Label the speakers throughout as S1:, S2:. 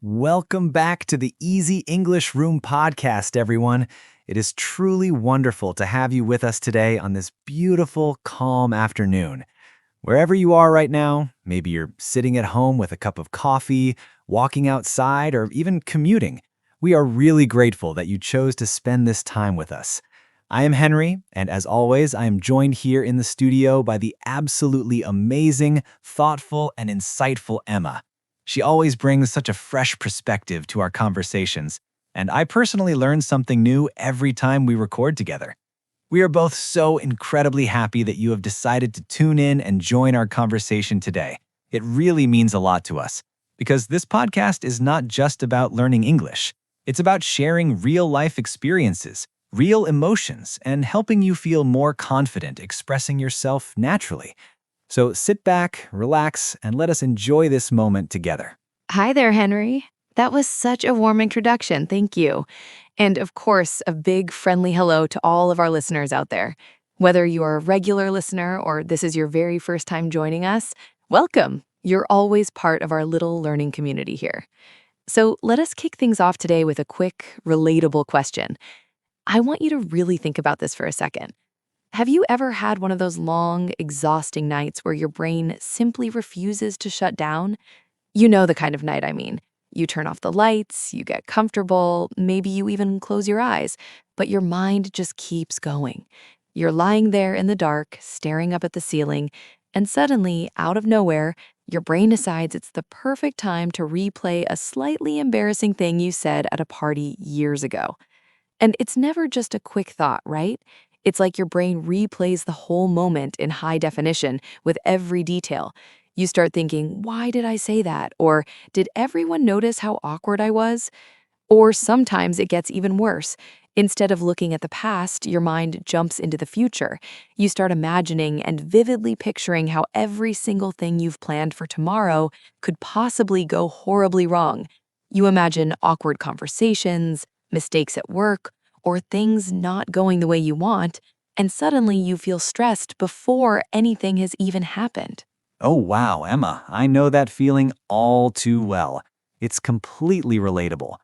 S1: Welcome back to the Easy English Room podcast, everyone. It is truly wonderful to have you with us today on this beautiful, calm afternoon. Wherever you are right now, maybe you're sitting at home with a cup of coffee, walking outside, or even commuting, we are really grateful that you chose to spend this time with us. I am Henry, and as always, I am joined here in the studio by the absolutely amazing, thoughtful, and insightful Emma. She always brings such a fresh perspective to our conversations, and I personally learn something new every time we record together. We are both so incredibly happy that you have decided to tune in and join our conversation today. It really means a lot to us, because this podcast is not just about learning English. It's about sharing real-life experiences, real emotions, and helping you feel more confident expressing yourself naturally. So sit back, relax, and let us enjoy this moment together.
S2: Hi there, Henry. That was such a warm introduction. Thank you. And of course, a big friendly hello to all of our listeners out there. Whether you are a regular listener or this is your very first time joining us, welcome. You're always part of our little learning community here. So let us kick things off today with a quick, relatable question. I want you to really think about this for a second. Have you ever had one of those long, exhausting nights where your brain simply refuses to shut down? You know the kind of night I mean. You turn off the lights, you get comfortable, maybe you even close your eyes, but your mind just keeps going. You're lying there in the dark, staring up at the ceiling, and suddenly, out of nowhere, your brain decides it's the perfect time to replay a slightly embarrassing thing you said at a party years ago. And it's never just a quick thought, right? It's like your brain replays the whole moment in high definition with every detail. You start thinking, why did I say that? Or did everyone notice how awkward I was? Or sometimes it gets even worse. Instead of looking at the past, your mind jumps into the future. You start imagining and vividly picturing how every single thing you've planned for tomorrow could possibly go horribly wrong. You imagine awkward conversations, mistakes at work, or things not going the way you want, and suddenly you feel stressed before anything has even happened.
S1: Oh, wow, Emma, I know that feeling all too well. It's completely relatable.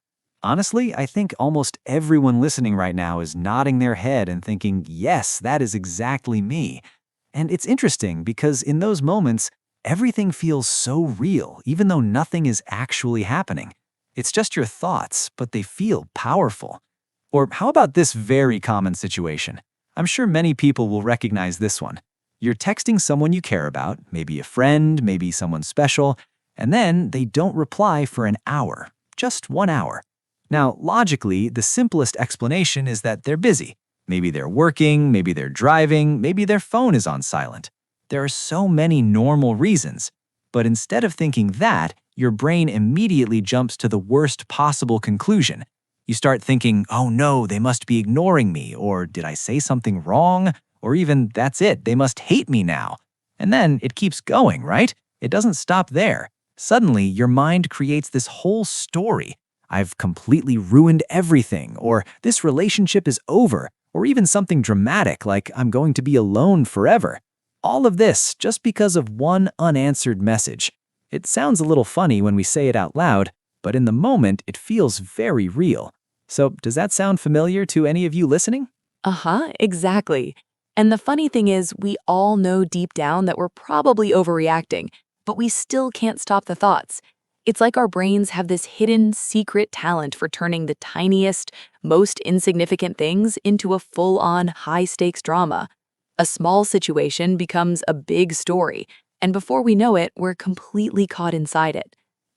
S1: Honestly, I think almost everyone listening right now is nodding their head and thinking, yes, that is exactly me. And it's interesting because in those moments, everything feels so real, even though nothing is actually happening. It's just your thoughts, but they feel powerful. Or how about this very common situation? I'm sure many people will recognize this one. You're texting someone you care about, maybe a friend, maybe someone special, and then they don't reply for an hour, just 1 hour. Now, logically, the simplest explanation is that they're busy. Maybe they're working, maybe they're driving, maybe their phone is on silent. There are so many normal reasons. But instead of thinking that, your brain immediately jumps to the worst possible conclusion. You start thinking, oh no, they must be ignoring me, or did I say something wrong? Or even, that's it, they must hate me now. And then it keeps going, right? It doesn't stop there. Suddenly, your mind creates this whole story. I've completely ruined everything, or this relationship is over, or even something dramatic like I'm going to be alone forever. All of this just because of one unanswered message. It sounds a little funny when we say it out loud, but in the moment, it feels very real. So, does that sound familiar to any of you listening?
S2: Exactly. And the funny thing is, we all know deep down that we're probably overreacting, but we still can't stop the thoughts. It's like our brains have this hidden, secret talent for turning the tiniest, most insignificant things into a full-on, high-stakes drama. A small situation becomes a big story, and before we know it, we're completely caught inside it.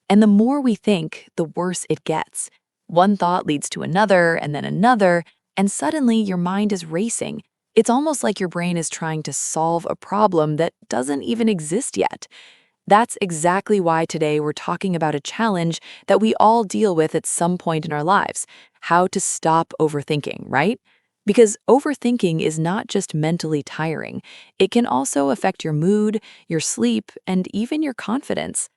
S2: And the more we think, the worse it gets. One thought leads to another, and suddenly your mind is racing. It's almost like your brain is trying to solve a problem that doesn't even exist yet. That's exactly why today we're talking about a challenge that we all deal with at some point in our lives: how to stop overthinking, right? Because overthinking is not just mentally tiring, it can also affect your mood, your sleep, and even your confidence.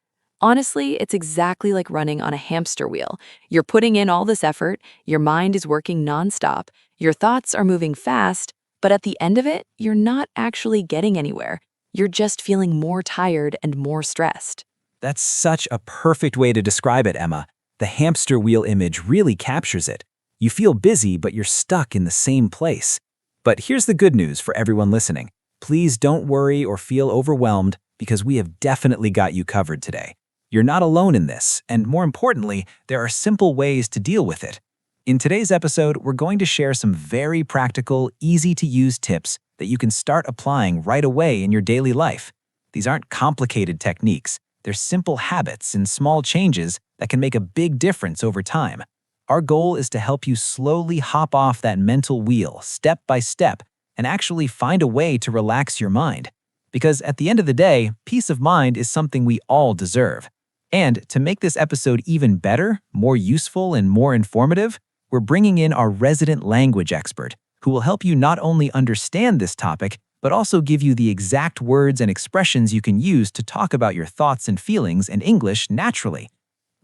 S2: Honestly, it's exactly like running on a hamster wheel. You're putting in all this effort, your mind is working nonstop, your thoughts are moving fast, but at the end of it, you're not actually getting anywhere. You're just feeling more tired and more stressed.
S1: That's such a perfect way to describe it, Emma. The hamster wheel image really captures it. You feel busy, but you're stuck in the same place. But here's the good news for everyone listening. Please don't worry or feel overwhelmed because we have definitely got you covered today. You're not alone in this, and more importantly, there are simple ways to deal with it. In today's episode, we're going to share some very practical, easy-to-use tips that you can start applying right away in your daily life. These aren't complicated techniques. They're simple habits and small changes that can make a big difference over time. Our goal is to help you slowly hop off that mental wheel, step by step, and actually find a way to relax your mind. Because at the end of the day, peace of mind is something we all deserve. And to make this episode even better, more useful, and more informative, we're bringing in our resident language expert, who will help you not only understand this topic, but also give you the exact words and expressions you can use to talk about your thoughts and feelings in English naturally.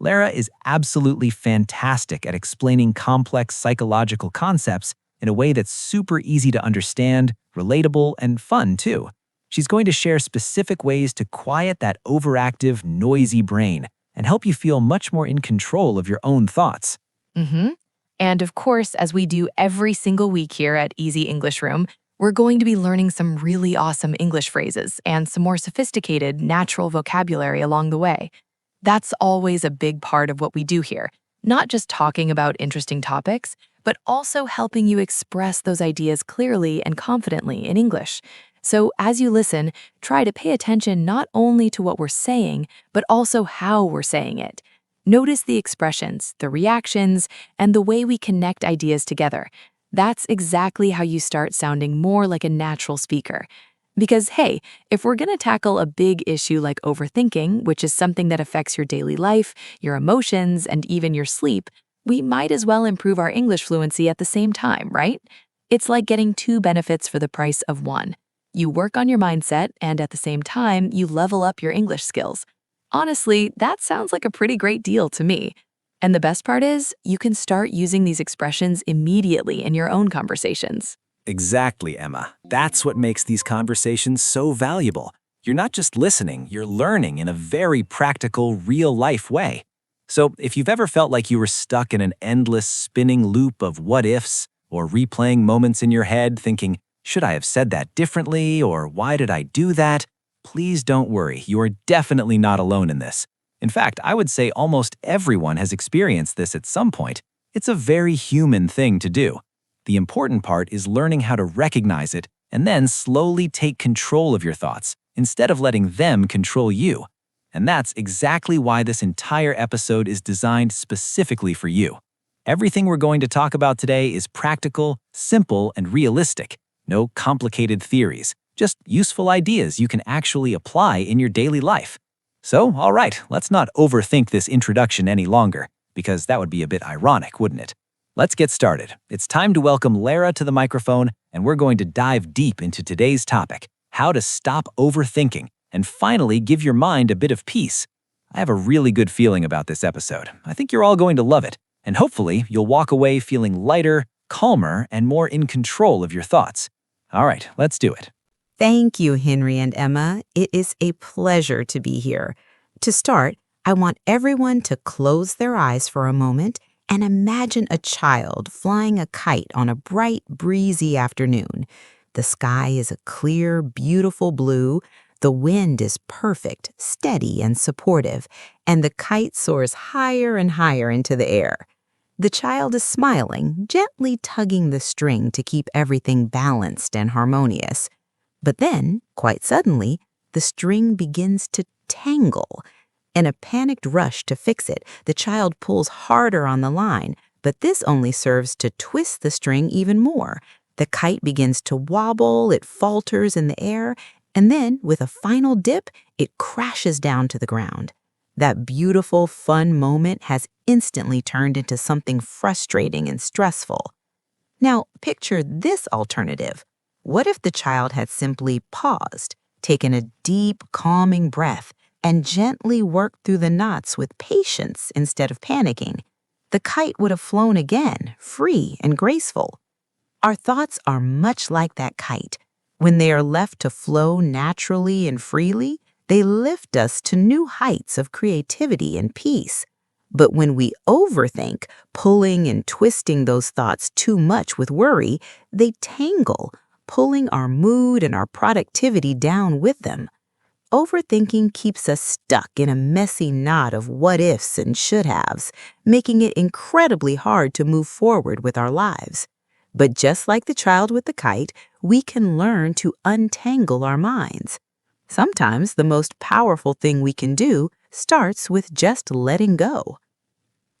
S1: Lara is absolutely fantastic at explaining complex psychological concepts in a way that's super easy to understand, relatable, and fun too. She's going to share specific ways to quiet that overactive, noisy brain and help you feel much more in control of your own thoughts.
S2: Mm-hmm. And of course, as we do every single week here at Easy English Room, we're going to be learning some really awesome English phrases and some more sophisticated, natural vocabulary along the way. That's always a big part of what we do here, not just talking about interesting topics, but also helping you express those ideas clearly and confidently in English. So as you listen, try to pay attention not only to what we're saying, but also how we're saying it. Notice the expressions, the reactions, and the way we connect ideas together. That's exactly how you start sounding more like a natural speaker. Because, hey, if we're going to tackle a big issue like overthinking, which is something that affects your daily life, your emotions, and even your sleep, we might as well improve our English fluency at the same time, right? It's like getting two benefits for the price of one. You work on your mindset, and at the same time, you level up your English skills. Honestly, that sounds like a pretty great deal to me. And the best part is, you can start using these expressions immediately in your own conversations.
S1: Exactly, Emma. That's what makes these conversations so valuable. You're not just listening, you're learning in a very practical, real-life way. So if you've ever felt like you were stuck in an endless spinning loop of what-ifs, or replaying moments in your head thinking, should I have said that differently, or why did I do that? Please don't worry, you are definitely not alone in this. In fact, I would say almost everyone has experienced this at some point. It's a very human thing to do. The important part is learning how to recognize it and then slowly take control of your thoughts instead of letting them control you. And that's exactly why this entire episode is designed specifically for you. Everything we're going to talk about today is practical, simple, and realistic. No complicated theories, just useful ideas you can actually apply in your daily life. So, all right, let's not overthink this introduction any longer, because that would be a bit ironic, wouldn't it? Let's get started. It's time to welcome Lara to the microphone, and we're going to dive deep into today's topic, how to stop overthinking and finally give your mind a bit of peace. I have a really good feeling about this episode. I think you're all going to love it, and hopefully you'll walk away feeling lighter, calmer, and more in control of your thoughts. All right, let's do it.
S3: Thank you, Henry and Emma. It is a pleasure to be here. To start, I want everyone to close their eyes for a moment and imagine a child flying a kite on a bright, breezy afternoon. The sky is a clear, beautiful blue. The wind is perfect, steady, and supportive, and the kite soars higher and higher into the air. The child is smiling, gently tugging the string to keep everything balanced and harmonious. But then, quite suddenly, the string begins to tangle. In a panicked rush to fix it, the child pulls harder on the line, but this only serves to twist the string even more. The kite begins to wobble, it falters in the air, and then, with a final dip, it crashes down to the ground. That beautiful, fun moment has instantly turned into something frustrating and stressful. Now, picture this alternative. What if the child had simply paused, taken a deep, calming breath, and gently worked through the knots with patience instead of panicking? The kite would have flown again, free and graceful. Our thoughts are much like that kite. When they are left to flow naturally and freely, they lift us to new heights of creativity and peace. But when we overthink, pulling and twisting those thoughts too much with worry, they tangle, pulling our mood and our productivity down with them. Overthinking keeps us stuck in a messy knot of what ifs and should haves, making it incredibly hard to move forward with our lives. But just like the child with the kite, we can learn to untangle our minds. Sometimes the most powerful thing we can do starts with just letting go.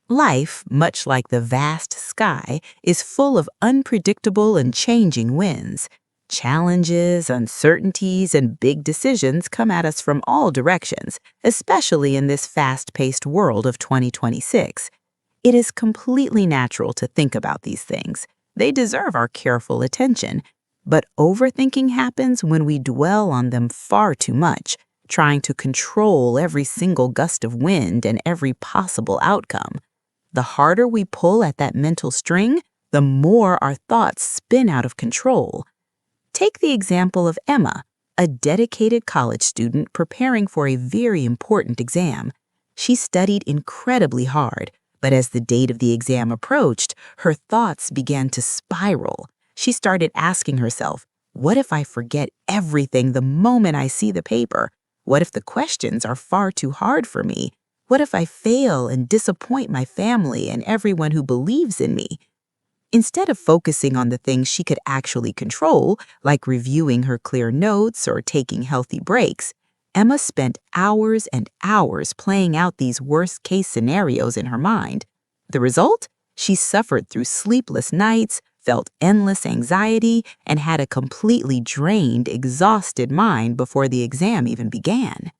S3: Life, much like the vast sky, is full of unpredictable and changing winds. Challenges, uncertainties, and big decisions come at us from all directions, especially in this fast-paced world of 2026. It is completely natural to think about these things. They deserve our careful attention. But overthinking happens when we dwell on them far too much, trying to control every single gust of wind and every possible outcome. The harder we pull at that mental string, the more our thoughts spin out of control. Take the example of Emma, a dedicated college student preparing for a very important exam. She studied incredibly hard, but as the date of the exam approached, her thoughts began to spiral. She started asking herself, what if I forget everything the moment I see the paper? What if the questions are far too hard for me? What if I fail and disappoint my family and everyone who believes in me? Instead of focusing on the things she could actually control, like reviewing her clear notes or taking healthy breaks, Emma spent hours and hours playing out these worst-case scenarios in her mind. The result? She suffered through sleepless nights, felt endless anxiety, and had a completely drained, exhausted mind before the exam even began.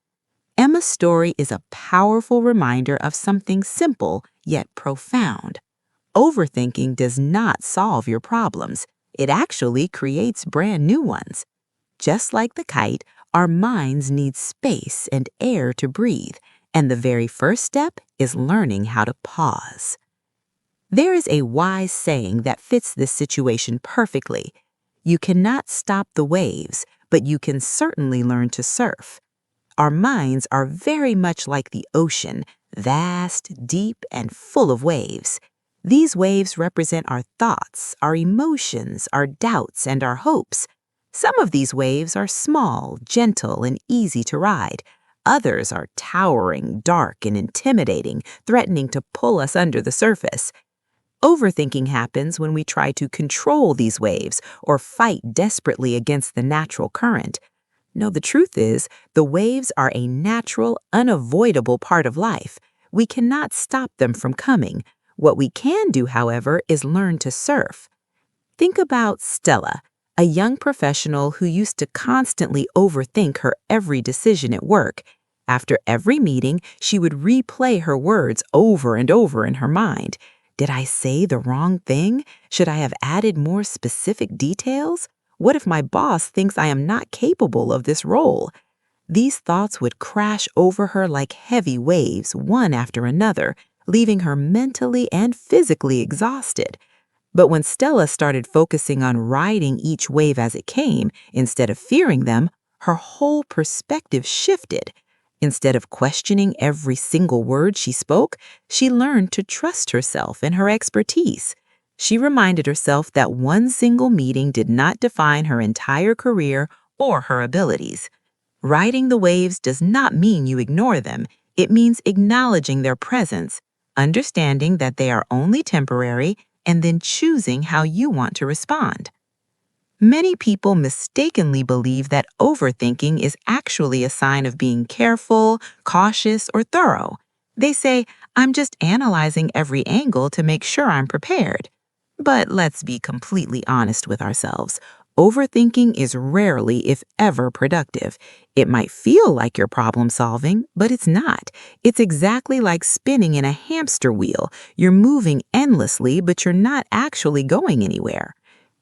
S3: Emma's story is a powerful reminder of something simple yet profound. Overthinking does not solve your problems. It actually creates brand new ones. Just like the kite, our minds need space and air to breathe, and the very first step is learning how to pause. There is a wise saying that fits this situation perfectly. You cannot stop the waves, but you can certainly learn to surf. Our minds are very much like the ocean, vast, deep, and full of waves. These waves represent our thoughts, our emotions, our doubts, and our hopes. Some of these waves are small, gentle, and easy to ride. Others are towering, dark, and intimidating, threatening to pull us under the surface. Overthinking happens when we try to control these waves or fight desperately against the natural current. No, the truth is, the waves are a natural, unavoidable part of life. We cannot stop them from coming. What we can do, however, is learn to surf. Think about Stella, a young professional who used to constantly overthink her every decision at work. After every meeting, she would replay her words over and over in her mind. Did I say the wrong thing? Should I have added more specific details? What if my boss thinks I am not capable of this role? These thoughts would crash over her like heavy waves, one after another, leaving her mentally and physically exhausted. But when Stella started focusing on riding each wave as it came, instead of fearing them, her whole perspective shifted. Instead of questioning every single word she spoke, she learned to trust herself and her expertise. She reminded herself that one single meeting did not define her entire career or her abilities. Riding the waves does not mean you ignore them. It means acknowledging their presence, understanding that they are only temporary, and then choosing how you want to respond. Many people mistakenly believe that overthinking is actually a sign of being careful, cautious, or thorough. They say, I'm just analyzing every angle to make sure I'm prepared. But let's be completely honest with ourselves. Overthinking is rarely, if ever, productive. It might feel like you're problem solving, but it's not. It's exactly like spinning in a hamster wheel. You're moving endlessly, but you're not actually going anywhere.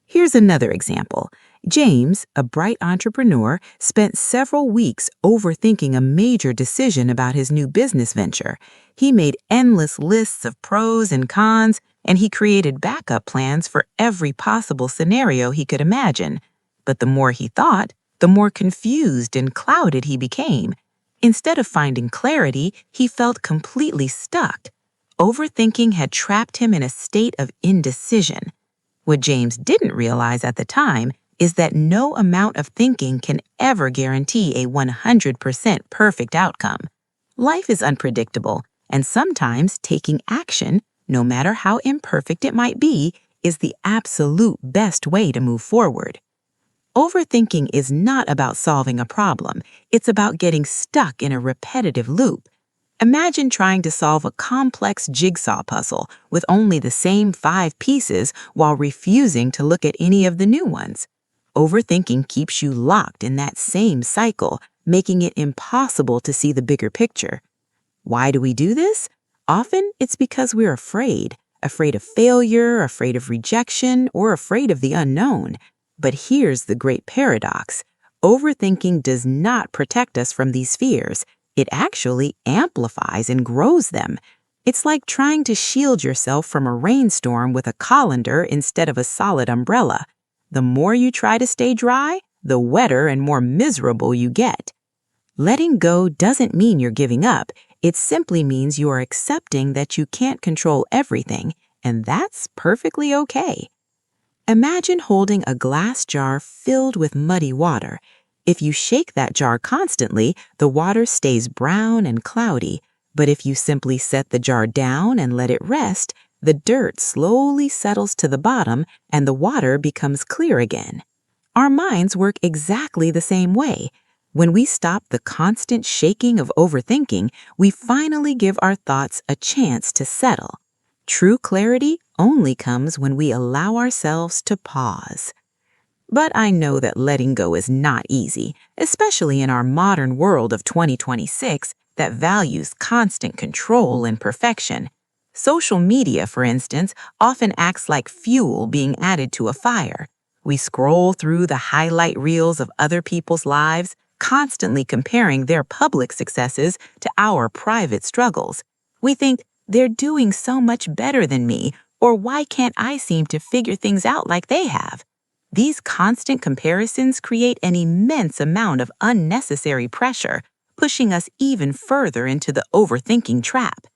S3: Here's another example. James, a bright entrepreneur, spent several weeks overthinking a major decision about his new business venture. He made endless lists of pros and cons, and he created backup plans for every possible scenario he could imagine. But the more he thought, the more confused and clouded he became. Instead of finding clarity, he felt completely stuck. Overthinking had trapped him in a state of indecision. What James didn't realize at the time is that no amount of thinking can ever guarantee a 100% perfect outcome. Life is unpredictable, and sometimes taking action, no matter how imperfect it might be, is the absolute best way to move forward. Overthinking is not about solving a problem, it's about getting stuck in a repetitive loop. Imagine trying to solve a complex jigsaw puzzle with only the same 5 pieces while refusing to look at any of the new ones. Overthinking keeps you locked in that same cycle, making it impossible to see the bigger picture. Why do we do this? Often it's because we're afraid of failure, afraid of rejection, or afraid of the unknown. But here's the great paradox. Overthinking does not protect us from these fears. It actually amplifies and grows them. It's like trying to shield yourself from a rainstorm with a colander instead of a solid umbrella. The more you try to stay dry, the wetter and more miserable you get. Letting go doesn't mean you're giving up. It simply means you are accepting that you can't control everything, and that's perfectly okay. Imagine holding a glass jar filled with muddy water. If you shake that jar constantly, the water stays brown and cloudy. But if you simply set the jar down and let it rest, the dirt slowly settles to the bottom and the water becomes clear again. Our minds work exactly the same way. When we stop the constant shaking of overthinking, we finally give our thoughts a chance to settle. True clarity only comes when we allow ourselves to pause. But I know that letting go is not easy, especially in our modern world of 2026 that values constant control and perfection. Social media, for instance, often acts like fuel being added to a fire. We scroll through the highlight reels of other people's lives, constantly comparing their public successes to our private struggles. We think, they're doing so much better than me, or why can't I seem to figure things out like they have? These constant comparisons create an immense amount of unnecessary pressure, pushing us even further into the overthinking trap.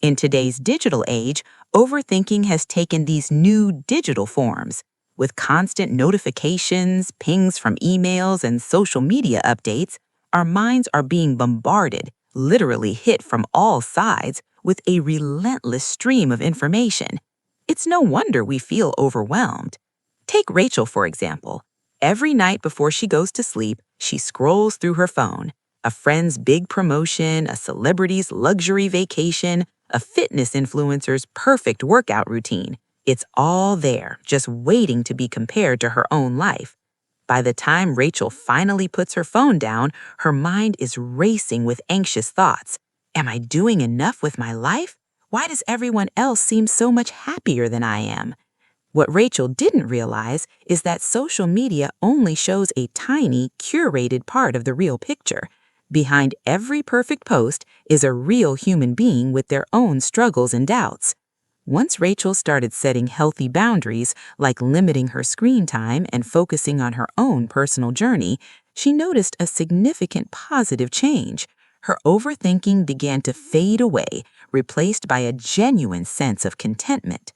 S3: In today's digital age, overthinking has taken these new digital forms. With constant notifications, pings from emails, and social media updates, our minds are being bombarded, literally hit from all sides, with a relentless stream of information. It's no wonder we feel overwhelmed. Take Rachel, for example. Every night before she goes to sleep, she scrolls through her phone. A friend's big promotion, a celebrity's luxury vacation, a fitness influencer's perfect workout routine. It's all there, just waiting to be compared to her own life. By the time Rachel finally puts her phone down, her mind is racing with anxious thoughts. Am I doing enough with my life? Why does everyone else seem so much happier than I am? What Rachel didn't realize is that social media only shows a tiny, curated part of the real picture. Behind every perfect post is a real human being with their own struggles and doubts. Once Rachel started setting healthy boundaries, like limiting her screen time and focusing on her own personal journey, she noticed a significant positive change. Her overthinking began to fade away, replaced by a genuine sense of contentment.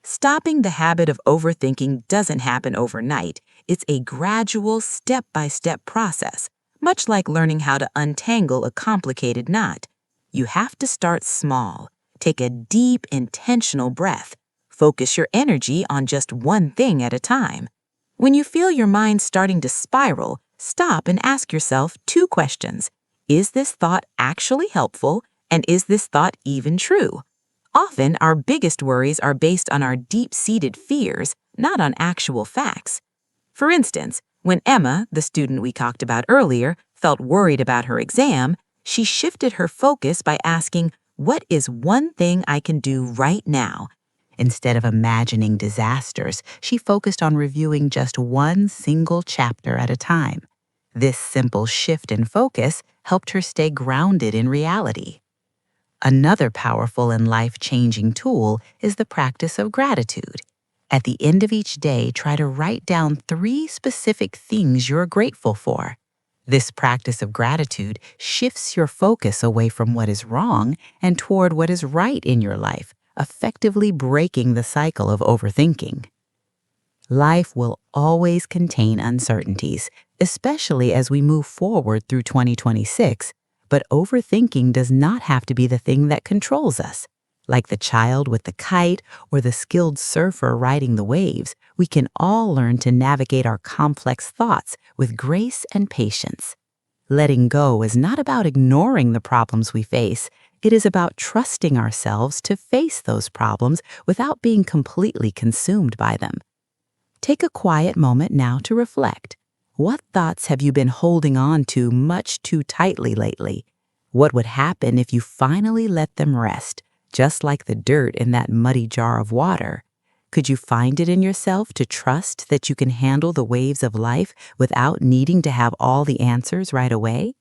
S3: Stopping the habit of overthinking doesn't happen overnight. It's a gradual, step-by-step process, much like learning how to untangle a complicated knot. You have to start small. Take a deep, intentional breath. Focus your energy on just one thing at a time. When you feel your mind starting to spiral, stop and ask yourself 2 questions. Is this thought actually helpful? And is this thought even true? Often, our biggest worries are based on our deep-seated fears, not on actual facts. For instance, when Emma, the student we talked about earlier, felt worried about her exam, she shifted her focus by asking, what is one thing I can do right now? Instead of imagining disasters, she focused on reviewing just one single chapter at a time. This simple shift in focus helped her stay grounded in reality. Another powerful and life-changing tool is the practice of gratitude. At the end of each day, try to write down 3 specific things you're grateful for. This practice of gratitude shifts your focus away from what is wrong and toward what is right in your life, effectively breaking the cycle of overthinking. Life will always contain uncertainties, especially as we move forward through 2026, but overthinking does not have to be the thing that controls us. Like the child with the kite or the skilled surfer riding the waves, we can all learn to navigate our complex thoughts with grace and patience. Letting go is not about ignoring the problems we face. It is about trusting ourselves to face those problems without being completely consumed by them. Take a quiet moment now to reflect. What thoughts have you been holding on to much too tightly lately? What would happen if you finally let them rest, just like the dirt in that muddy jar of water? Could you find it in yourself to trust that you can handle the waves of life without needing to have all the answers right away?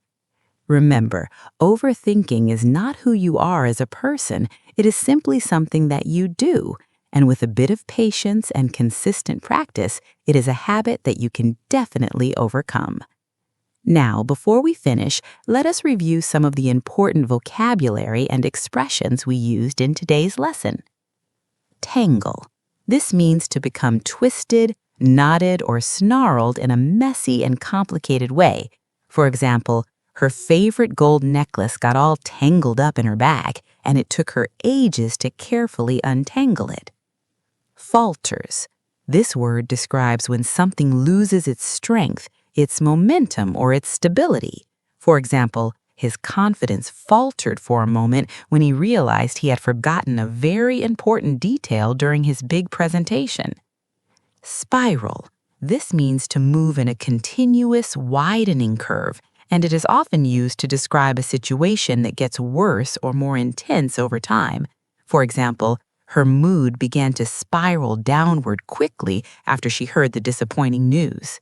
S3: Remember, overthinking is not who you are as a person. It is simply something that you do. And with a bit of patience and consistent practice, it is a habit that you can definitely overcome. Now, before we finish, let us review some of the important vocabulary and expressions we used in today's lesson. Tangle. This means to become twisted, knotted, or snarled in a messy and complicated way. For example, her favorite gold necklace got all tangled up in her bag, and it took her ages to carefully untangle it. Falters. This word describes when something loses its strength, its momentum, or its stability. For example, his confidence faltered for a moment when he realized he had forgotten a very important detail during his big presentation. Spiral. This means to move in a continuous, widening curve, and it is often used to describe a situation that gets worse or more intense over time. For example, her mood began to spiral downward quickly after she heard the disappointing news.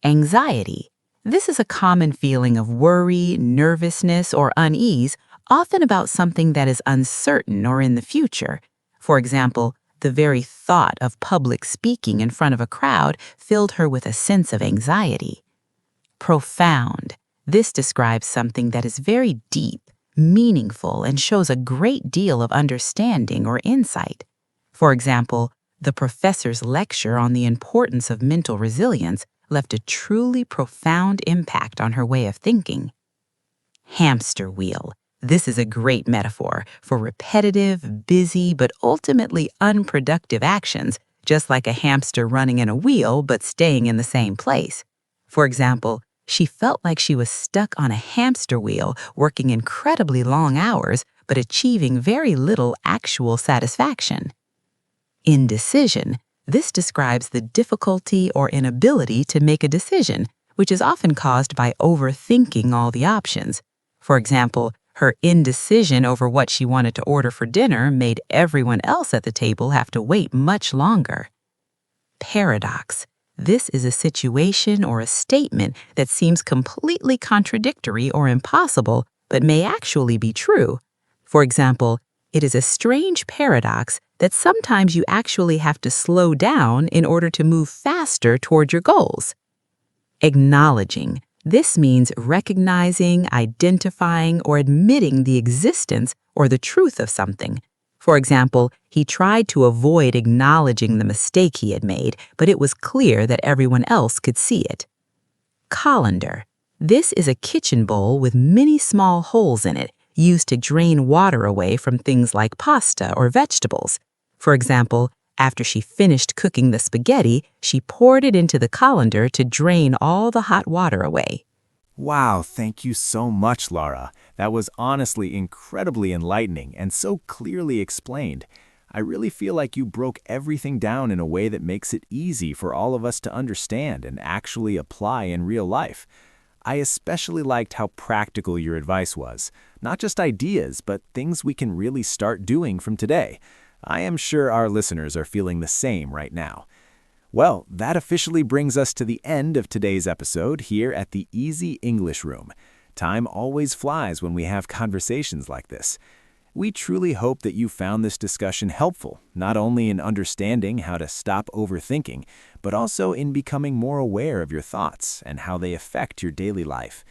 S3: Anxiety. This is a common feeling of worry, nervousness, or unease, often about something that is uncertain or in the future. For example, the very thought of public speaking in front of a crowd filled her with a sense of anxiety. Profound. This describes something that is very deep, meaningful, and shows a great deal of understanding or insight. For example, the professor's lecture on the importance of mental resilience left a truly profound impact on her way of thinking. Hamster wheel. This is a great metaphor for repetitive, busy, but ultimately unproductive actions, just like a hamster running in a wheel but staying in the same place. For example, she felt like she was stuck on a hamster wheel, working incredibly long hours, but achieving very little actual satisfaction. Indecision. This describes the difficulty or inability to make a decision, which is often caused by overthinking all the options. For example, her indecision over what she wanted to order for dinner made everyone else at the table have to wait much longer. Paradox. This is a situation or a statement that seems completely contradictory or impossible, but may actually be true. For example, it is a strange paradox that sometimes you actually have to slow down in order to move faster toward your goals. Acknowledging. This means recognizing, identifying, or admitting the existence or the truth of something. For example, he tried to avoid acknowledging the mistake he had made, but it was clear that everyone else could see it. Colander. This is a kitchen bowl with many small holes in it, used to drain water away from things like pasta or vegetables. For example, after she finished cooking the spaghetti, she poured it into the colander to drain all the hot water away.
S1: Wow, thank you so much, Laura. That was honestly incredibly enlightening and so clearly explained. I really feel like you broke everything down in a way that makes it easy for all of us to understand and actually apply in real life. I especially liked how practical your advice was. Not just ideas, but things we can really start doing from today. I am sure our listeners are feeling the same right now. Well, that officially brings us to the end of today's episode here at the Easy English Room. Time always flies when we have conversations like this. We truly hope that you found this discussion helpful, not only in understanding how to stop overthinking, but also in becoming more aware of your thoughts and how they affect your daily life.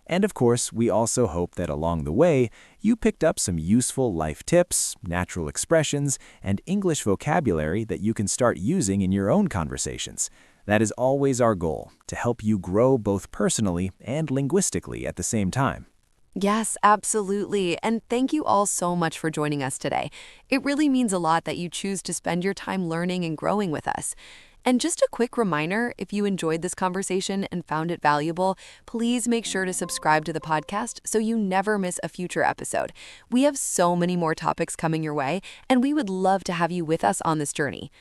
S1: And of course, we also hope that along the way, you picked up some useful life tips, natural expressions, and English vocabulary that you can start using in your own conversations. That is always our goal, to help you grow both personally and linguistically at the same time.
S2: Yes, absolutely. And thank you all so much for joining us today. It really means a lot that you choose to spend your time learning and growing with us. And just a quick reminder, if you enjoyed this conversation and found it valuable, please make sure to subscribe to the podcast so you never miss a future episode. We have so many more topics coming your way, and we would love to have you with us on this journey.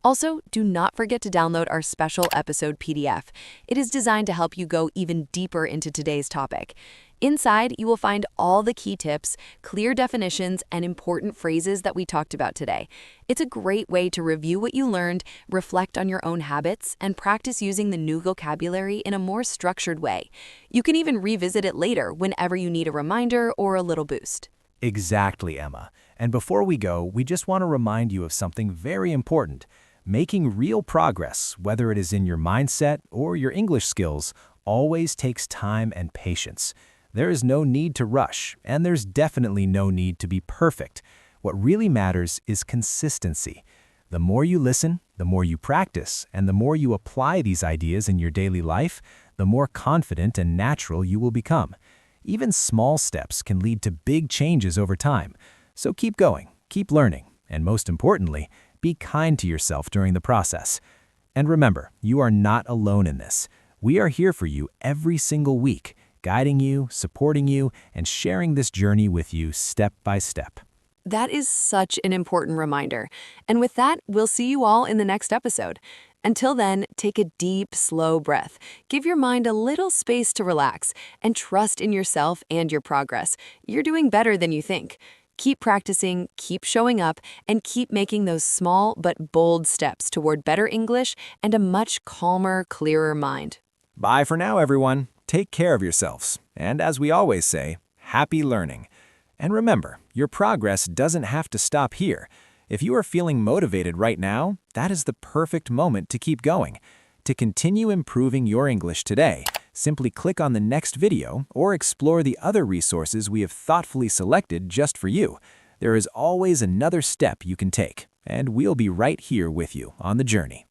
S2: Also, do not forget to download our special episode PDF. It is designed to help you go even deeper into today's topic. Inside, you will find all the key tips, clear definitions, and important phrases that we talked about today. It's a great way to review what you learned, reflect on your own habits, and practice using the new vocabulary in a more structured way. You can even revisit it later whenever you need a reminder or a little boost.
S1: Exactly, Emma. And before we go, we just want to remind you of something very important. Making real progress, whether it is in your mindset or your English skills, always takes time and patience. There is no need to rush, and there's definitely no need to be perfect. What really matters is consistency. The more you listen, the more you practice, and the more you apply these ideas in your daily life, the more confident and natural you will become. Even small steps can lead to big changes over time. So keep going, keep learning, and most importantly, be kind to yourself during the process. And remember, you are not alone in this. We are here for you every single week, guiding you, supporting you, and sharing this journey with you step by step.
S2: That is such an important reminder. And with that, we'll see you all in the next episode. Until then, take a deep, slow breath. Give your mind a little space to relax and trust in yourself and your progress. You're doing better than you think. Keep practicing, keep showing up, and keep making those small but bold steps toward better English and a much calmer, clearer mind.
S1: Bye for now, everyone. Take care of yourselves. And as we always say, happy learning. And remember, your progress doesn't have to stop here. If you are feeling motivated right now, that is the perfect moment to keep going. To continue improving your English today, simply click on the next video or explore the other resources we have thoughtfully selected just for you. There is always another step you can take, and we'll be right here with you on the journey.